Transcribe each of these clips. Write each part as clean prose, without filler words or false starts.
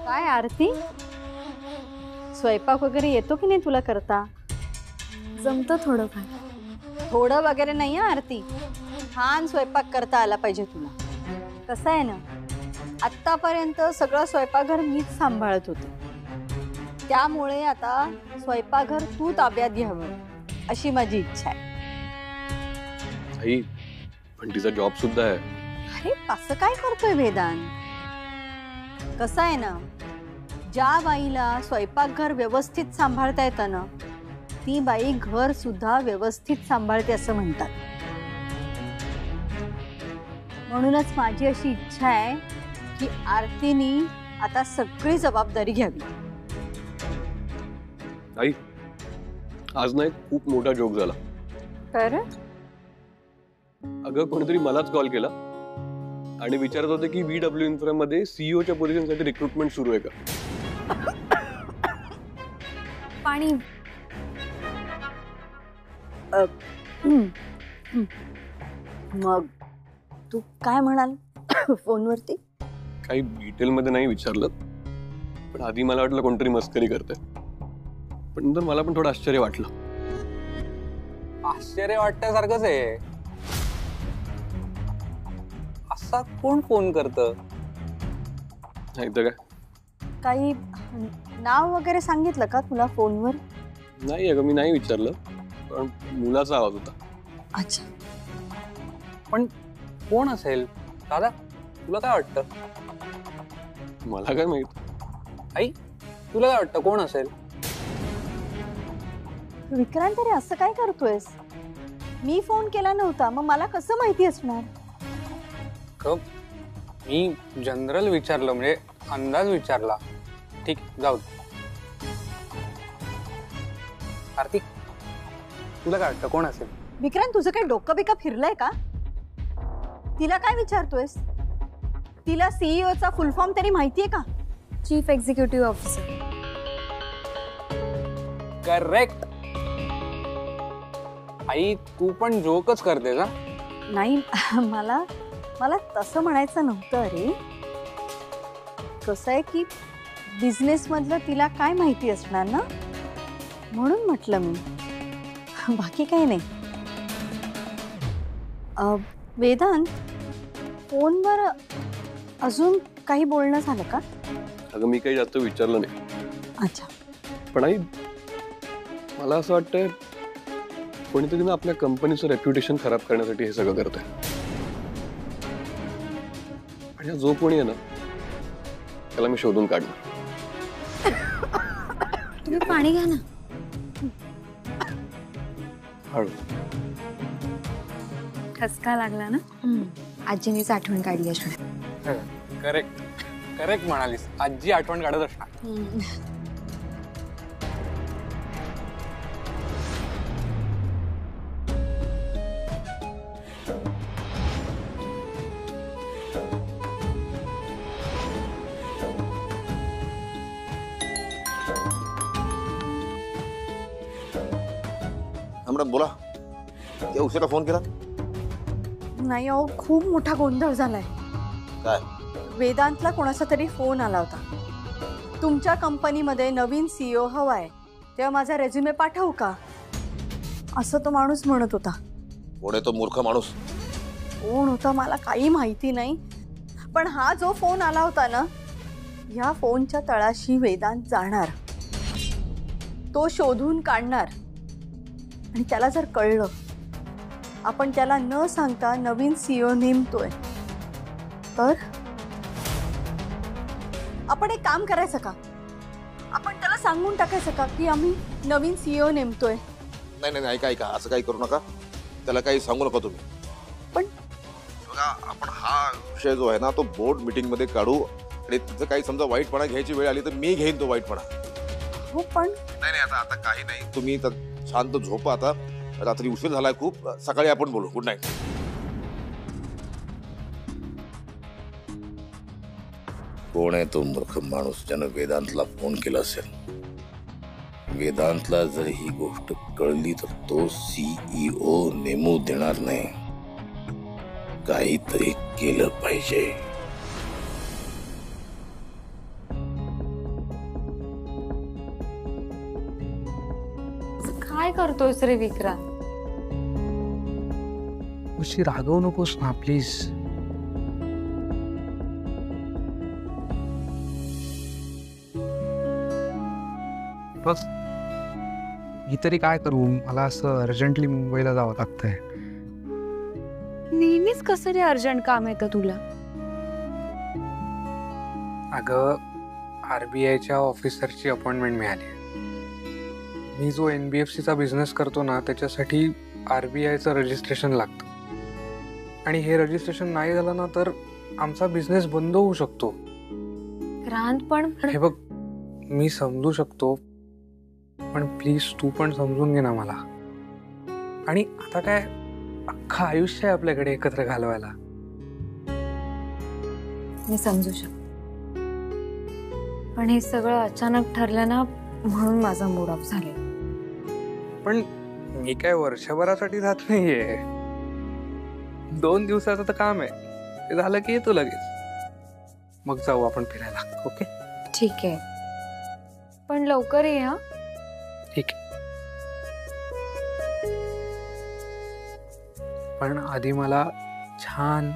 काय आरती, स्वयंपाक वगैरे येतो की नाही तुला करता? जमतं थोडंफार. थोडं वगैरे नाही आहे आरती, छान स्वयंपाक करता आला पाहिजे तुला. कसं आहे ना, आत्तापर्यंत सगळं स्वयंपाकघर मीच सांभाळत होते, त्यामुळे आता स्वयंपाकघर तू ताब्यात घ्यावं अशी माझी इच्छा आहे. आई, पण तिचा जॉब सुद्धा आहे. अरे असं काय करतोय वेदांत? कसं आहे ना, ज्या बाईला स्वयंपाकघर व्यवस्थित सांभाळता येतं ना, ती बाई घर सुद्धा व्यवस्थित सांभाळते असं म्हणतात. म्हणूनच माझी अशी इच्छा आहे की आरतीनी आता सगळी जबाबदारी घ्यावी. आई, आज ना एक खूप मोठा जोक झाला. तर अगं कोणीतरी मलाच कॉल केला आणि विचारत होते की VW इन्फ्रा मध्ये सीईओच्या पोझिशनसाठी रिक्रुटमेंट सुरू आहे का? पाणी. मग तू काय म्हणाल फोनवरती? काही डिटेल मध्ये नाही विचारलं, पण आधी मला वाटलं कोणतरी मस्करी करते, पण नंतर मला पण थोडं आश्चर्य वाटलं. आश्चर्य वाटण्यासारखंच आहे. असा कोण फोन करतं? नाही तर काय. काही नाव वगैरे सांगितलं का तुला फोनवर? नाही अगं, मी नाही विचारलं, पण मुलाचा आवाज होता. अच्छा, पण कोण असेल दादा? तुला काय वाटतं? मला काय माहित. आई, तुला काय वाटतं कोण असेल? विक्रांत रे असं काय करतोयस? मी फोन केला नव्हता, मग मला कसं माहिती असणार? मी जनरल विचारलं, म्हणजे अंदाज विचारला. ठीक, जाऊ दे. आरती, तुला काय वाटतं कोण असेल? विक्रांत तुझं काही डोकं बिकं फिरलंय का? तिला काय विचारतोयस? तिला सीईओचा फुल फॉर्म तरी माहितीये का? Chief executive officer. करेक्ट. आई, तू पण जोकच करतेस. नाही, मला तसं म्हणायचं नव्हतं रे. कसं आहे की बिझनेस मधलं तिला काय माहिती असणार ना, म्हणून म्हटलं मी, बाकी काही नाही. वेदांत, फोनवर अजून काही बोलणं झालं का? अगं मी काही जास्त विचारलं नाही. अच्छा. पण आई, मला असं वाटतंय कोणीतरी ना आपल्या कंपनीचं रेप्युटेशन खराब करण्यासाठी हे सगळं करतंय. आणि जो कोणी आहे ना, त्याला मी शोधून काढणार. तुम्ही पाणी घ्या ना. हळू. ठसका लागला ना. आजीनीच आठवण काढली असणार. करेक्ट करेक्ट म्हणालीस. आजी आठवण काढत असणार. मॅडम बोला, त्या उशिरा फोन केला? नाही अहो, खूप मोठा गोंधळ झालाय. काय? वेदांतला कोणाचा तरी फोन आला होता. तुमच्या कंपनीमध्ये नवीन सीईओ हवाय, तेव्हा माझा रेझ्युमे पाठवू का, असं तो माणूस म्हणत होता. कोण आहे तो मूर्ख माणूस? कोण होता मला काही माहिती नाही, पण हा जो फोन आला होता ना, ह्या फोनच्या तळाशी वेदांत जाणार, तो शोधून काढणार. आणि त्याला जर कळलं आपण त्याला न सांगता नवीन सीईओ नेमतोय, तर आपण एक काम करायचं का? आपण त्याला सांगून टाकायचं का की आम्ही नवीन सीईओ नेमतोय? नाही नाही, ऐका ऐका, असं काही करू नका. त्याला काही सांगू नका तुम्ही. पण बघा, आपण हा विषय जो आहे ना, तो बोर्ड मीटिंग मध्ये काढू. आणि तिचं काही समजा वाईटपणा घ्यायची वेळ आली तर मी घेईन तो वाईटपणा. हो, पण नाही नाही, आता काही नाही. तुम्ही शांत झोपा. आता रात्री उशीर झालाय खूप. सकाळी आपण बोलू. Good night. कोण आहे तो मूर्ख माणूस ज्यानं वेदांतला फोन केला असेल? वेदांतला जर ही गोष्ट कळली तर तो सीईओ नेमू देणार नाही. काहीतरी केलं पाहिजे. करतोयस रे विक्रांत? उशी रागवू नकोस ना प्लीज. बघ मी तरी काय करू, मला असं अर्जंटली मुंबईला जावं लागतंय. नेहमीच कसं रे अर्जंट काम येतं तुला? अगं RBIच्या ऑफिसरची अपॉइंटमेंट मिळाली. मी जो NBFCचा बिझनेस करतो ना त्याच्यासाठी RBIचं रजिस्ट्रेशन लागतं. आणि हे रजिस्ट्रेशन नाही झालं ना तर आमचा बिझनेस बंद होऊ शकतो. क्रांत पण हे बघ, मी समजू शकतो पण प्लीज तू पण समजून घे ना मला. आणि आता काय अख्खं आयुष्य आहे आपल्याकडे एकत्र घालवायला. मी समजू शकते, पण हे सगळं अचानक ठरलं ना म्हणून माझा मूड ऑफ झाले. पण मी काय वर्षभरासाठी जात नाहीये. 2 दिवसाचं तर काम आहे, ते झालं की येतो लगेच. मग जाऊ आपण फिरायला. ओके ठीक आहे, पण लवकर ये हा. ठीक आहे. पण आधी मला छान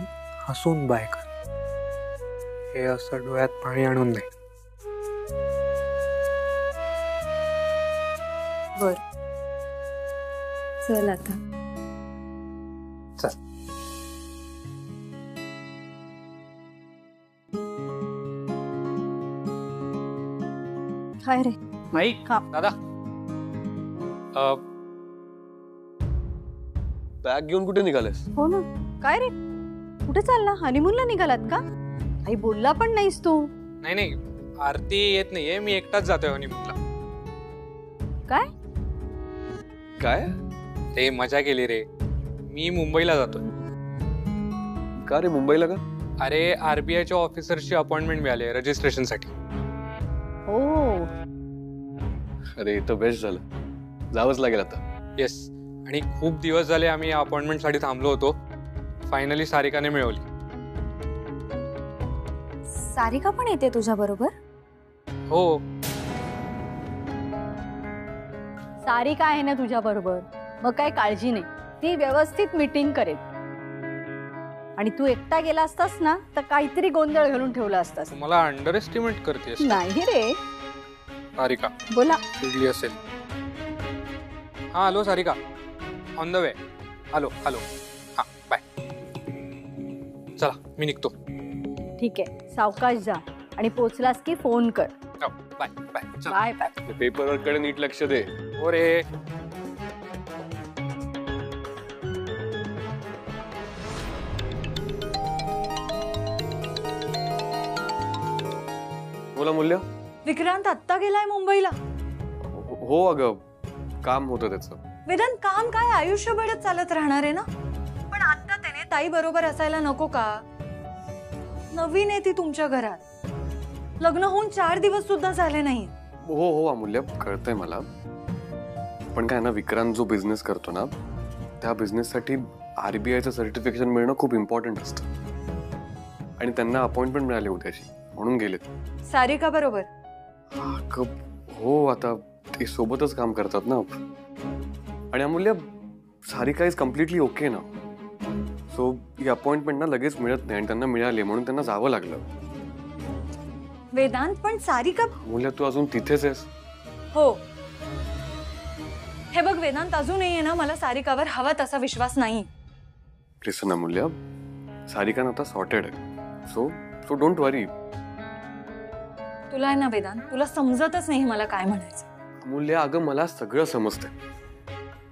हसून बाय कर. हे असं डोळ्यात पाणी आणून नाही. बर चल आता. चल. काय रे? आई हा. दादा बॅग घेऊन कुठे निघालेस? हो ना, काय रे कुठे चालला? हनीमूनला निघालात का? काही बोलला पण नाहीस तू. नाही नाही, आरती येत नाहीये, मी एकटाच जातोय हनीमूनला. काय? काय? ते मजा केली रे. मी मुंबईला जातोय. का रे मुंबईला का? अरे RBIच्या ऑफिसरची अपॉइंटमेंट मिळाली रजिस्ट्रेशन साठी. हो, अरे तर बेस्ट झालं, जावंच लागेल आता. येस, आणि खूप दिवस झाले आम्ही या अपॉइंटमेंट साठी थांबलो होतो. फायनली सारिकाने मिळवली. सारिका पण येते तुझ्या बरोबर? हो. सारिका आहे ना तुझ्या बरोबर, मग काय काळजी नाही. ती व्यवस्थित मीटिंग करेल. आणि तू एकटा गेला असतास ना तर काहीतरी गोंधळ घालून ठेवला असतास. मला अंडर एस्टिमेट करतेस. नाही रे. सारिका बोला. चिडली असेल. हा hello Sarika, on the way. Hello hello. हा बाय. चला मी निघतो. ठीक आहे, सावकाश जा आणि पोचलास की फोन कर. Bye bye. Bye bye. Paper कडे नीट लक्ष दे. हो रे. बोला मूल्य. विक्रांत आत्ता गेलाय मुंबईला? हो अगं, काम होतं त्याचं. वेदांत, काम काय आयुष्यभरच चालत राहणार आहे ना. पण आता त्याने ताई बरोबर असायला नको का? नवीन आहे ती तुमच्या घरात. लग्न होऊन 4 दिवस सुद्धा झाले नाही. हो हो अमूल्य, कळतंय मला. पण काय ना, विक्रांत जो बिझनेस करतो ना त्या बिझनेससाठी RBIचं सर्टिफिकेशन मिळणं खूप इम्पॉर्टंट असतं. आणि त्यांना अपॉइंटमेंट मिळाली होती म्हणून गेलेत. सारिका बरोबर? हो, आता ते सोबतच काम करतात ना. आणि अमूल्य, सारिका इज कम्प्लिटली ओके ना. सो ही अपॉइंटमेंट ना लगेच मिळत नाही आणि त्यांना मिळाली म्हणून त्यांना जावं लागलं. वेदांत, पण सारिका. अमूल्य, तू अजून तिथेच आहेस? हो. हे बघ वेदांत, अजूनही आहे ना मला सारिकावर हवा तसा विश्वास नाही. लिसन अमूल्य, सारिका आता सॉर्टेड आहे. सो डोंट वरी. तुला आहे ना वेदांत, तुला समजतच नाही मला काय म्हणायचं. अमूल्य, अगं मला सगळं समजतंय,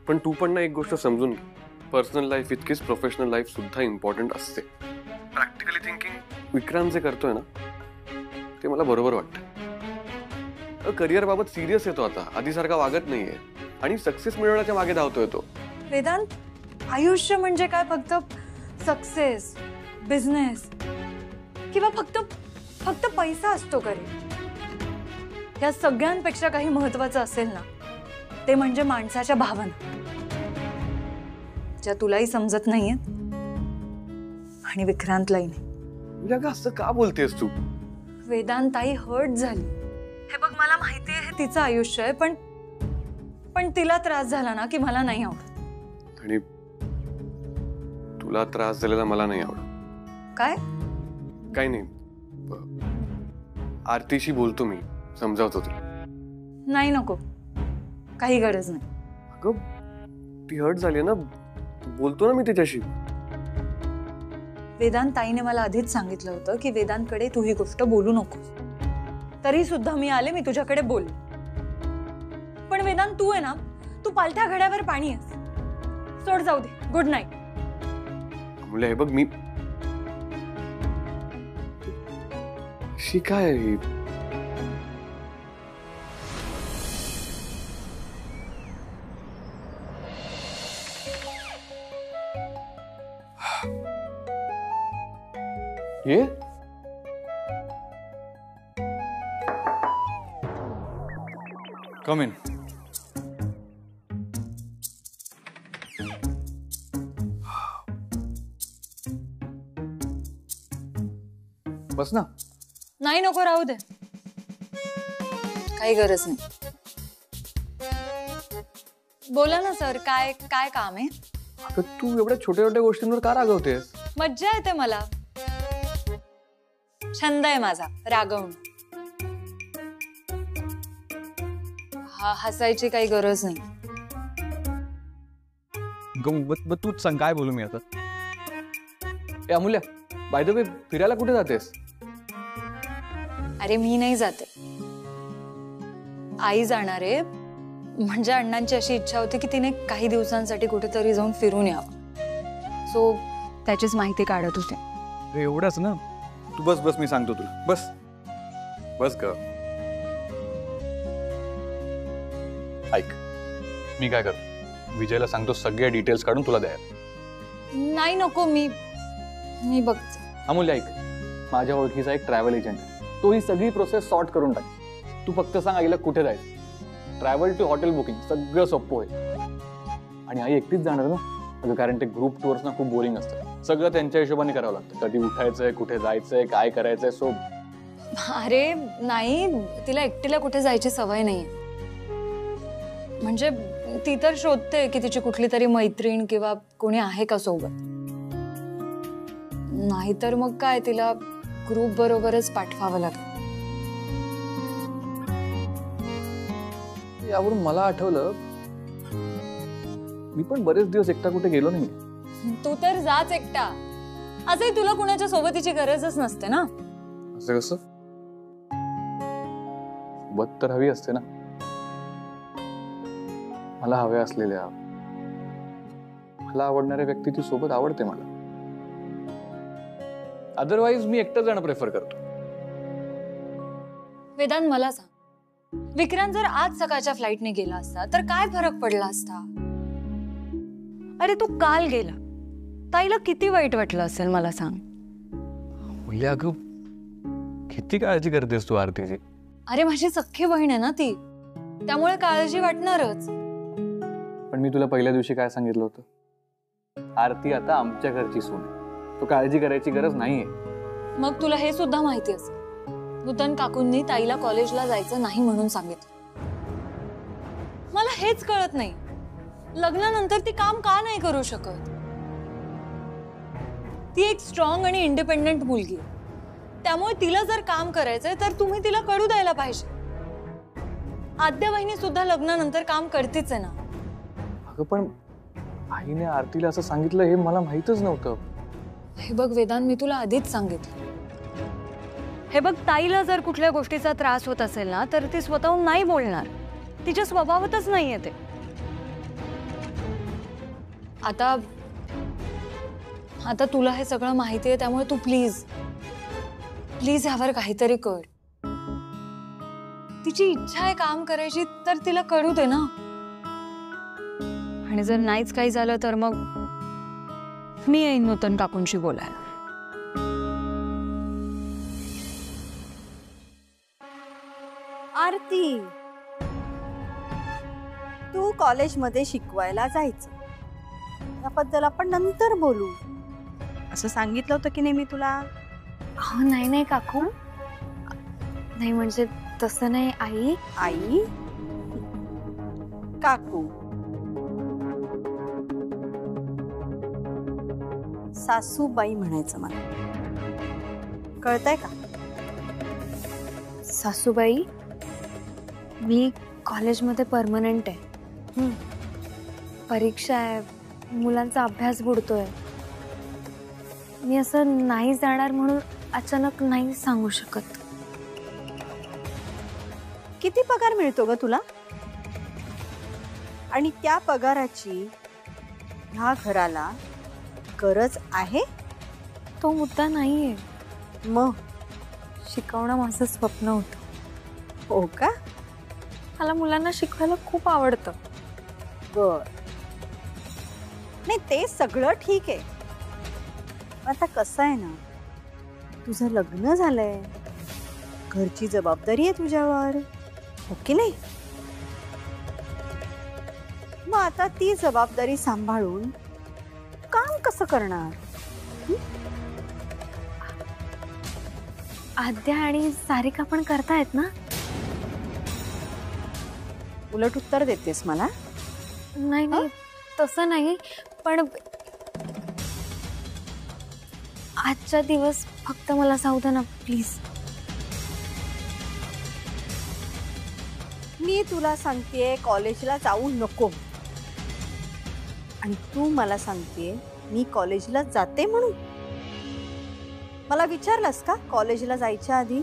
पण तू पण ना एक गोष्ट समजून घे. पर्सनल लाईफ इतकीच प्रोफेशनल लाईफ सुद्धा इम्पॉर्टंट असते. प्रॅक्टिकली थिंकिंग विक्रांत जे करतोय ना ते मला बरोबर वाटतं. करिअर बाबत सिरियस येतो आता, आधीसारखा वागत नाहीये आणि सक्सेस मिळवण्याच्या मागे धावतोय तो. वेदांत, आयुष्य म्हणजे काय फक्त सक्सेस, बिझनेस किंवा फक्त पैसा असतो का रे? या सगळ्यांपेक्षा काही महत्वाचं असेल ना ते म्हणजे माणसाच्या भावना, ज्या तुलाही समजत नाहीयेत आणि विक्रांतलाही नाही. म्हणजे अगं असं का बोलतेस तू? वेदांत, ताई हर्ट झाली. हे बघ, मला माहिती आहे हे तिचं आयुष्य आहे, पण पण तिला त्रास झाला ना की मला नाही आवडत. आणि तुला त्रास झालेला मला नाही आवडत. काय? काही नाही, आरतीशी बोलतो मी, समजावतो तुला. नाही नको, काही गरज नाही. अगं ती हर्ट झाली ना, बोलतो ना मी तिच्याशी. वेदांत ताईने मला आधीच सांगितलं होतं की वेदांतकडे तू ही गोष्ट बोलू नकोस. तरी सुद्धा मी आले, मी तुझ्याकडे बोल. पण वेदांत तू आहे ना, तू पालथ्या घड्यावर पाणी आहेस. सोड, जाऊ दे. Good night. मुले हे बघ, मी अशी काय ये कम इन. बस ना. नाही नको, राहू दे. काही गरज नाही. बोला ना सर, काय काय काम आहे? अगं तू एवढ्या छोट्या छोट्या गोष्टींवर का रागवतेस? मज्जा येते मला. छंद आहे माझा रागवणं. हसायची काही गरज नाही. तूच सांग काय बोलू मी आता. ए अमूल्या, बाय द वे फिरायला कुठे जातेस? अरे मी नाही जाते, आई जाणार आहे. म्हणजे अण्णांची अशी इच्छा होती की तिने काही दिवसांसाठी कुठेतरी जाऊन फिरून यावं. सो त्याचीच माहिती काढत होते. अरे एवढंच ना. तू बस बस, मी सांगतो तुला. बस बस ग. ऐक, मी काय करतो, विजयला सांगतो सगळे डिटेल्स काढून तुला द्यायला. नाही नको, मी बघते. अमूल्य ऐक, माझ्या ओळखीचा एक ट्रॅव्हल एजंट आहे. तो ही सगळी प्रोसेस सॉर्ट करून टाक. तू फक्त सांग आईला कुठे जायचं. ट्रॅव्हल टू हॉटेल बुकिंग सगळं सोपं होईल. आणि आई एकटीच जाणार ना, अगं कारण ते ग्रुप टूर्स ना खूप बोरिंग असतं. सगळं त्यांच्या हिशोबाने करावं लागतं. कधी उठायचंय, कुठे जायचंय, काय करायचंय. सो अरे नाही, तिला एकटीला कुठे जायची सवय नाही. म्हणजे ती तर शोधते की तिची कुठली तरी मैत्रीण किंवा कोणी आहे का सोबत. नाहीतर मग काय, तिला ग्रुप बरोबरच पाठवावं लागतं. यावरून मला आठवलं, मी पण बरेच दिवस एकटा कुठे गेलो नाही. तू तर जाच एकटा. असंही तुला कुणाच्या सोबतीची गरजच नसते ना. असं कसं? सोबत तर हवी असते ना. मला हव्या असलेल्या, मला आवडणाऱ्या व्यक्तीची सोबत आवडते मला. अदरवाईज मी एकटं जाणं प्रेफर करतो. वेदांत मला सांग, विक्रांत जर आज सकाळच्या फ्लाईटने गेला असता तर काय फरक पडला असता? अरे तू काल गेला, ताईला किती वाईट वाटलं असेल मला सांग. म्हणजे अगं किती काळजी करतेस तू आरतीची. अरे माझी सख्खी बहीण आहे ना ती, त्यामुळे काळजी वाटणारच. पण मी तुला पहिल्या दिवशी काय सांगितलं होतं? आरती आता आमच्या घरची सून आहे, तू काळजी करायची गरज नाहीये. मग तुला हे सुद्धा माहिती असेल, नूतन काकूंनी ताईला कॉलेजला जायचं नाही म्हणून सांगितलं. मला हेच कळत नाही, लग्नानंतर ती काम का नाही करू शकत? ती एक स्ट्रॉंग आणि इंडिपेंडेंट मुलगी आहे, त्यामुळे तिला जर काम करायचंय तर तुम्ही तिला करू द्यायला पाहिजे. आद्या बहिणी सुद्धा लग्नानंतर काम करतीच आहे ना. अगं पण आईने आरतीला असं सांगितलं हे मला माहितच नव्हतं. हे बघ वेदांत, मी तुला आधीच सांगितलं. हे बघ, ताईला जर कुठल्या गोष्टीचा त्रास होत असेल ना तर ती स्वतःहून नाही बोलणार. तिच्या स्वभावातच नाहीये ते. आता तुला हे सगळं माहिती आहे, त्यामुळे तू प्लीज ह्यावर काहीतरी कर. तिची इच्छा आहे काम करायची तर तिला करू दे ना. आणि जर नाहीच काही झालं तर मग मी येईन नूतन काकूंशी बोलायला. आरती, तू कॉलेजमध्ये शिकवायला जायचं, याबद्दल आपण नंतर बोलू असं सांगितलं होतं की नाही मी तुला? हो नाही काकू, नाही म्हणजे तसं नाही आई. आई, काकू, सासूबाई म्हणायचं मला, कळतंय का? सासूबाई, मी कॉलेजमध्ये परमनंट आहे. परीक्षा आहे, मुलांचा अभ्यास बुडतोय. मी असं नाही जाणार म्हणून अचानक नाही सांगू शकत. किती पगार मिळतो ग तुला? आणि त्या पगाराची ह्या घराला गरज आहे? तो मुद्दा नाहीये. मग शिकवणं माझं स्वप्न होतं. हो का? मला मुलांना शिकवायला खूप आवडतं. बर, नाही ते सगळं ठीक आहे. आता कसं आहे ना, तुझं लग्न झालंय, घरची जबाबदारी आहे तुझ्यावर, हो की नाही? मग आता ती जबाबदारी सांभाळून काम कसं करणार? आद्या आणि सारिका पण करतायत ना? उलट उत्तर देतेस मला? नाही नाही, तसं नाही, पण आजचा दिवस फक्त मला जाऊ दे ना प्लीज. मी तुला सांगतेय कॉलेजला जाऊ नको, आणि तू मला सांगतेय मी कॉलेजला जाते म्हणून. मला विचारलंस का कॉलेजला जायच्या आधी?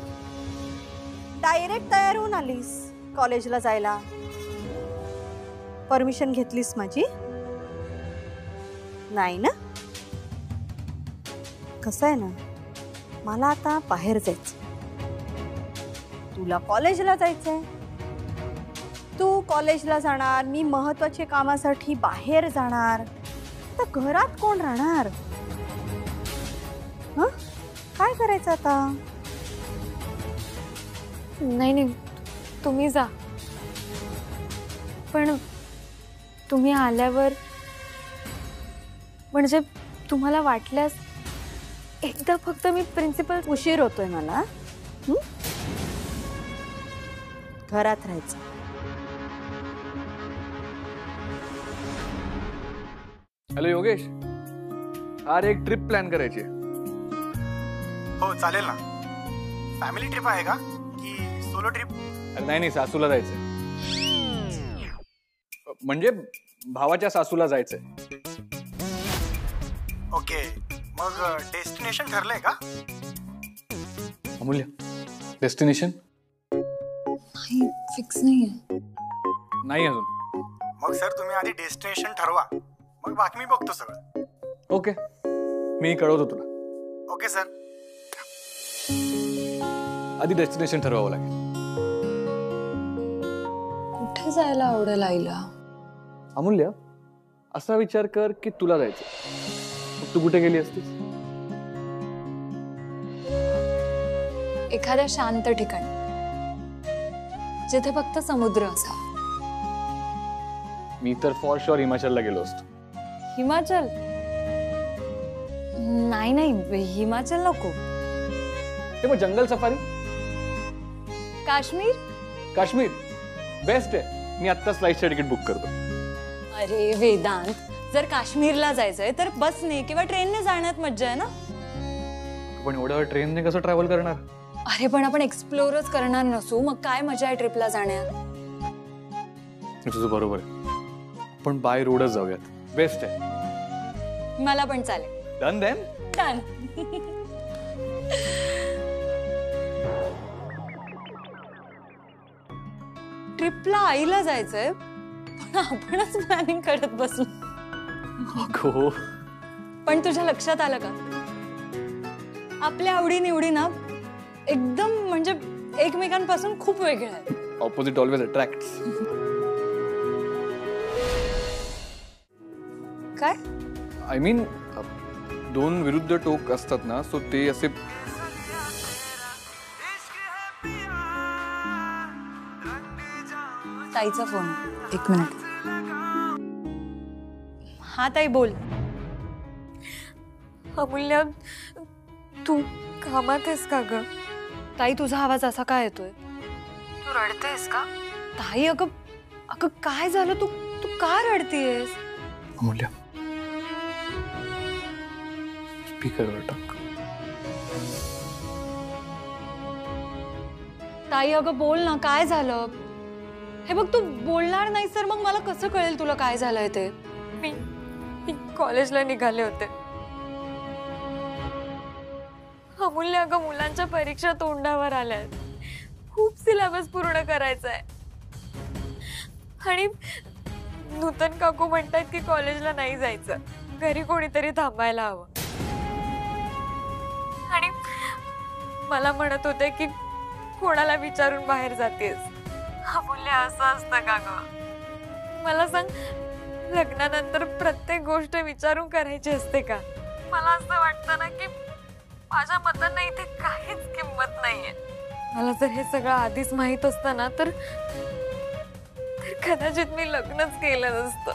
डायरेक्ट तयार होऊन आलीस कॉलेजला जायला. परमिशन घेतलीस माझी? नाही ना? कसं आहे ना, मला आता बाहेर जायचं, तुला कॉलेजला जायचंय. तू कॉलेजला जाणार, मी महत्वाच्या कामासाठी बाहेर जाणार, तर घरात कोण राहणार? हं? काय करायचं आता? नाही नाही, तुम्ही जा. पण तुम्ही आल्यावर, म्हणजे तुम्हाला वाटल्यास एकदा फक्त मी प्रिन्सिपल. उशीर होतोय मला. घरात राहायचं. हॅलो योगेश, अरे एक ट्रिप प्लॅन करायची. हो चालेल ना. फॅमिली ट्रिप आहे का की सोलो ट्रिप? नाही नाही, सासूला जायचंय. म्हणजे भावाच्या सासूला जायचंय. ओके, मग डेस्टिनेशन ठरलंय का? अमूल्य, डेस्टिनेशन नाही, फिक्स नाहीये. नाही अजून. मग सर तुम्ही आधी डेस्टिनेशन ठरवा, मग बाकी मी बघतो सगळं. ओके, मी कळवतो तुला. Okay sir. आधी डेस्टिनेशन ठरवावं लागेल. कुठे जायला आवडेल आईला? अमूल्य, असा विचार कर की तुला जायचं, मग तू कुठे गेली असतीस? एखाद्या शांत ठिकाणी जिथे फक्त समुद्र असावा. मी तर फॉर शुअर हिमाचलला गेलो असतो. हिमाचल? नाही नाही, हिमाचल नको. ते मग जंगल सफारी? काश्मीर? काश्मीर बेस्ट आहे. मी आत्ताच फ्लाईटचं तिकीट बुक करतो. अरे वेदांत, जर काश्मीरला जायचंय तर बसने किंवा ट्रेनने जाण्यात मज्जा आहे ना. पण एवढ्या ट्रेनने कसं ट्रॅव्हल करणार? अरे पण आपण एक्सप्लोरच करणार नसू, मग काय मजा आहे ट्रिपला जाण्यात? तुझं बरोबर आहे, पण बाय रोडच जाऊयात. बेस्ट आहे. मला पण चालेल. Done then. डन. ट्रिपला आईला जायचंय, पण आपणच प्लॅनिंग करत बसलो. अगो, पण तुझ्या लक्षात आलं का, आपल्या आवडी निवडी ना एकदम म्हणजे एकमेकांपासून खूप वेगळ्या आहेत. Opposite always attracts. काय? आय मीन, दोन विरुद्ध टोक असतात ना, सो ते असे. ताईचा फोन. एक मिनिट. हा ताई, बोल. अमूल्य, तू कामात आहेस का ग? ताई, तुझा आवाज असा काय येतोय? तू रडतेस का? ताई अगं, अगं काय झालं? तू तू का रडतीयस? अमूल्य, स्पीकरवर टाक. ताई अगं बोल ना, काय झालं? हे बघ, तू बोलणार नाहीस तर मग मला कसं कळेल तुला काय झालंय ते? मी कॉलेजला निघाले होते. अमूल्य, अगं मुलांच्या परीक्षा तोंडावर आल्यात. खूप सिलेबस पूर्ण करायचा आहे आणि नूतन काकू म्हणतात की कॉलेजला नाही जायचं, घरी कोणीतरी थांबायला हवं. आणि मला म्हणत होते की कोणाला विचारून बाहेर जातेस. अमूल्य, असं असतं का ग? मला सांग, लग्नानंतर प्रत्येक गोष्ट विचारून करायची असते का? मला असं वाटतं ना की माझ्या मतांना इथे काहीच किंमत नाहीये. मला जर हे सगळं आधीच माहित असतं ना तर कदाचित मी लग्नच केलं नसतं.